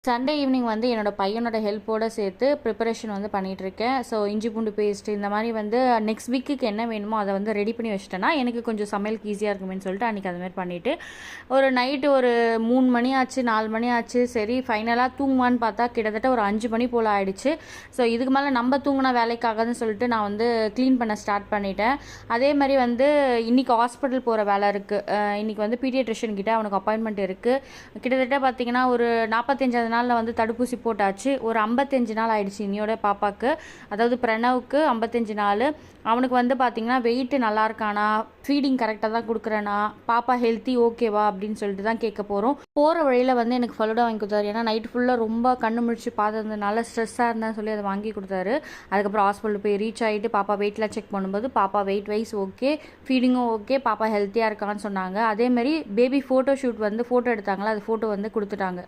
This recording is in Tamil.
சண்டே ஈவினிங் வந்து என்னோடய பையனோட ஹெல்ப்போடு சேர்த்து ப்ரிப்பரேஷன் வந்து பண்ணிகிட்ருக்கேன். ஸோ இஞ்சி பூண்டு பேஸ்ட் இந்த மாதிரி வந்து நெக்ஸ்ட் வீக்குக்கு என்ன வேணுமோ அதை வந்து ரெடி பண்ணி வச்சுட்டேன்னா எனக்கு கொஞ்சம் சமையலுக்கு ஈஸியாக இருக்குமேன்னு சொல்லிட்டு அன்றைக்கி அதுமாதிரி பண்ணிவிட்டு ஒரு நைட்டு ஒரு 3 மணி ஆச்சு 4 மணி ஆச்சு. சரி ஃபைனலாக தூங்குவான்னு பார்த்தா கிட்டத்தட்ட ஒரு 5 மணி போல் ஆகிடுச்சு. ஸோ இதுக்கு மேலே நம்ம தூங்கினா வேலைக்காகன்னு சொல்லிட்டு நான் வந்து க்ளீன் பண்ண ஸ்டார்ட் பண்ணிட்டேன். அதே மாதிரி வந்து இன்றைக்கி ஹாஸ்பிட்டல் போகிற வேலை இருக்குது. இன்றைக்கி வந்து பீடியாட்ரிஷியன் கிட்டே அவனுக்கு அப்பாயின்மெண்ட் இருக்குது. கிட்டத்தட்ட பார்த்திங்கன்னா ஒரு 45 நாளில் வந்து தடுப்பூசி போட்டாச்சு. ஒரு 55 நாள் ஆயிடுச்சு இனியோட பாப்பாவுக்கு, அதாவது பிரணவுக்கு 55 நாள். அவனுக்கு வந்து பார்த்திங்கன்னா வெயிட் நல்லா இருக்கானா, ஃபீடிங் கரெக்டாக தான் கொடுக்குறேனா, பாப்பா ஹெல்த்தி ஓகேவா அப்படின்னு சொல்லிட்டு தான் கேட்க போகிறோம். போகிற வழியில் வந்து எனக்கு ஃபலூடா வாங்கி கொடுத்தாரு. ஏன்னா நைட் ஃபுல்லாக ரொம்ப கண்ணு முழிச்சு பார்த்ததுனால ஸ்ட்ரெஸ்ஸாக இருந்தேன்னு சொல்லி அதை வாங்கி கொடுத்தாரு. அதுக்கப்புறம் ஹாஸ்பிட்டல் போய் ரீச் ஆகிட்டு பாப்பா வெயிட்லாம் செக் பண்ணும்போது பாப்பா வெயிட் வைஸ் ஓகே, ஃபீடிங்கும் ஓகே, பாப்பா ஹெல்த்தியாக இருக்கான்னு சொன்னாங்க. அதேமாதிரி பேபி ஃபோட்டோ ஷூட் வந்து ஃபோட்டோ எடுத்தாங்களா, அது ஃபோட்டோ வந்து கொடுத்துட்டாங்க.